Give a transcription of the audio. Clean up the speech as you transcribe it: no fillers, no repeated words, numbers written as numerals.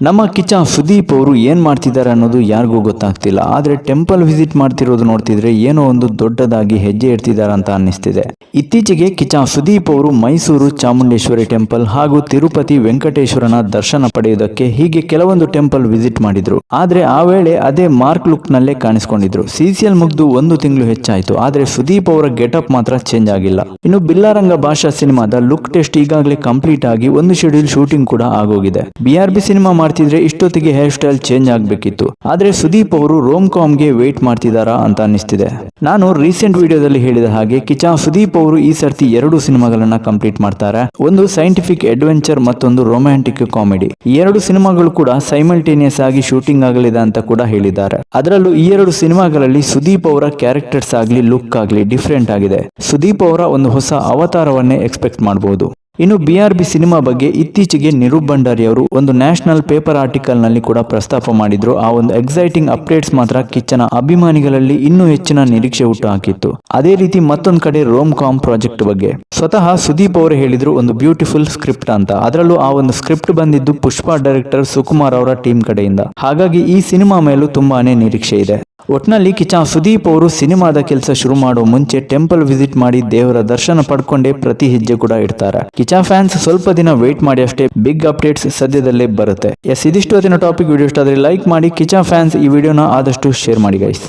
ನಮ್ಮ ಕಿಚ್ಚ ಸುದೀಪ್ ಅವರು ಏನ್ ಮಾಡ್ತಿದ್ದಾರೆ ಅನ್ನೋದು ಯಾರಿಗೂ ಗೊತ್ತಾಗ್ತಿಲ್ಲ. ಆದ್ರೆ ಟೆಂಪಲ್ ವಿಸಿಟ್ ಮಾಡ್ತಿರೋದು ನೋಡ್ತಿದ್ರೆ ಏನೋ ಒಂದು ದೊಡ್ಡದಾಗಿ ಹೆಜ್ಜೆ ಇಡ್ತಿದ್ದಾರೆ ಅಂತ ಅನ್ನಿಸ್ತಿದೆ. ಇತ್ತೀಚೆಗೆ ಕಿಚ್ಚ ಸುದೀಪ್ ಅವರು ಮೈಸೂರು ಚಾಮುಂಡೇಶ್ವರಿ ಟೆಂಪಲ್ ಹಾಗೂ ತಿರುಪತಿ ವೆಂಕಟೇಶ್ವರನ ದರ್ಶನ ಪಡೆಯುವುದಕ್ಕೆ ಹೀಗೆ ಕೆಲವೊಂದು ಟೆಂಪಲ್ ವಿಸಿಟ್ ಮಾಡಿದ್ರು. ಆದ್ರೆ ಆ ವೇಳೆ ಅದೇ ಮಾರ್ಕ್ ಲುಕ್ ನಲ್ಲೇ ಕಾಣಿಸಿಕೊಂಡಿದ್ರು. ಸಿಸಿಎಲ್ ಮುಗ್ದು 1 ತಿಂಗಳು ಹೆಚ್ಚಾಯ್ತು, ಆದ್ರೆ ಸುದೀಪ್ ಅವರ ಗೆಟಪ್ ಮಾತ್ರ ಚೇಂಜ್ ಆಗಿಲ್ಲ. ಇನ್ನು ಬಿಲ್ಲಾರಂಗ ಭಾಷಾ ಸಿನಿಮಾದ ಲುಕ್ ಟೆಸ್ಟ್ ಈಗಾಗಲೇ ಕಂಪ್ಲೀಟ್ ಆಗಿ ಒಂದು ಶೆಡ್ಯೂಲ್ ಶೂಟಿಂಗ್ ಕೂಡ ಆಗೋಗಿದೆ. BRB ಸಿನಿಮಾ ಮಾಡ್ತಿದ್ರೆ ಇಷ್ಟೊತ್ತಿಗೆ ಹೇರ್ ಸ್ಟೈಲ್ ಚೇಂಜ್ ಆಗ್ಬೇಕಿತ್ತು. ಆದ್ರೆ ಸುದೀಪ್ ಅವರು ರೋಮ್ ಕಾಮ್ಗೆ ವೇಟ್ ಮಾಡ್ತಿದಾರಾ ಅಂತ ಅನಿಸ್ತಿದೆ. ನಾನು ರೀಸೆಂಟ್ ವಿಡಿಯೋದಲ್ಲಿ ಹೇಳಿದ ಹಾಗೆ ಕಿಚ್ಚ ಸುದೀಪ್ ಅವರು ಈ ಸರ್ತಿ 2 ಸಿನಿಮಾಗಳನ್ನ ಕಂಪ್ಲೀಟ್ ಮಾಡ್ತಾರೆ. ಒಂದು ಸೈಂಟಿಫಿಕ್ ಅಡ್ವೆಂಚರ್, ಮತ್ತೊಂದು ರೊಮ್ಯಾಂಟಿಕ್ ಕಾಮಿಡಿ. ಈ 2 ಸಿನಿಮಾಗಳು ಕೂಡ ಸೈಮಲ್ಟೇನಿಯಸ್ ಆಗಿ ಶೂಟಿಂಗ್ ಆಗಲಿದೆ ಅಂತ ಕೂಡ ಹೇಳಿದ್ದಾರೆ. ಅದರಲ್ಲೂ ಈ 2 ಸಿನಿಮಾಗಳಲ್ಲಿ ಸುದೀಪ್ ಅವರ ಕ್ಯಾರೆಕ್ಟರ್ಸ್ ಆಗ್ಲಿ ಲುಕ್ ಆಗ್ಲಿ ಡಿಫ್ರೆಂಟ್ ಆಗಿದೆ. ಸುದೀಪ್ ಅವರ ಒಂದು ಹೊಸ ಅವತಾರವನ್ನೇ ಎಕ್ಸ್ಪೆಕ್ಟ್ ಮಾಡಬಹುದು. ಇನ್ನು BRB ಸಿನಿಮಾ ಬಗ್ಗೆ ಇತ್ತೀಚೆಗೆ ನಿರೂಪ್ ಭಂಡಾರಿ ಅವರು ಒಂದು ನ್ಯಾಷನಲ್ ಪೇಪರ್ ಆರ್ಟಿಕಲ್ ನಲ್ಲಿ ಕೂಡ ಪ್ರಸ್ತಾಪ ಮಾಡಿದ್ರು. ಆ ಒಂದು ಎಕ್ಸೈಟಿಂಗ್ ಅಪ್ಡೇಟ್ಸ್ ಮಾತ್ರ ಕಿಚ್ಚನ ಅಭಿಮಾನಿಗಳಲ್ಲಿ ಇನ್ನೂ ಹೆಚ್ಚಿನ ನಿರೀಕ್ಷೆ ಹುಟ್ಟು ಹಾಕಿತ್ತು. ಅದೇ ರೀತಿ ಮತ್ತೊಂದು ಕಡೆ ರೋಮ್ ಕಾಮ್ ಪ್ರಾಜೆಕ್ಟ್ ಬಗ್ಗೆ ಸ್ವತಃ ಸುದೀಪ್ ಅವರು ಹೇಳಿದ್ರು ಒಂದು ಬ್ಯೂಟಿಫುಲ್ ಸ್ಕ್ರಿಪ್ಟ್ ಅಂತ. ಅದರಲ್ಲೂ ಆ ಒಂದು ಸ್ಕ್ರಿಪ್ಟ್ ಬಂದಿದ್ದು ಪುಷ್ಪಾ ಡೈರೆಕ್ಟರ್ ಸುಕುಮಾರ್ ಅವರ ಟೀಮ್ ಕಡೆಯಿಂದ. ಹಾಗಾಗಿ ಈ ಸಿನಿಮಾ ಮೇಲೂ ತುಂಬಾನೇ ನಿರೀಕ್ಷೆ ಇದೆ. ಒಟ್ನಲ್ಲಿ ಕಿಚ್ಚ ಸುದೀಪ್ ಅವರು ಸಿನಿಮಾದ ಕೆಲಸ ಶುರು ಮಾಡೋ ಮುಂಚೆ ಟೆಂಪಲ್ ವಿಸಿಟ್ ಮಾಡಿ ದೇವರ ದರ್ಶನ ಪಡ್ಕೊಂಡೇ ಪ್ರತಿ ಹೆಜ್ಜೆ ಕೂಡ ಇಡ್ತಾರೆ. ಕಿಚ್ಚ ಫ್ಯಾನ್ಸ್ ಸ್ವಲ್ಪ ದಿನ ವೇಟ್ ಮಾಡಿ ಅಷ್ಟೇ, ಬಿಗ್ ಅಪ್ಡೇಟ್ಸ್ ಸದ್ಯದಲ್ಲೇ ಬರುತ್ತೆ. ಇದಿಷ್ಟು ಹೊತ್ತಿನ ಟಾಪಿಕ್. ವಿಡಿಯೋ ಇಷ್ಟ ಆದರೆ ಲೈಕ್ ಮಾಡಿ. ಕಿಚ್ಚ ಫ್ಯಾನ್ಸ್ ಈ ವಿಡಿಯೋನ ಆದಷ್ಟು ಶೇರ್ ಮಾಡಿ ಗೈಸ್.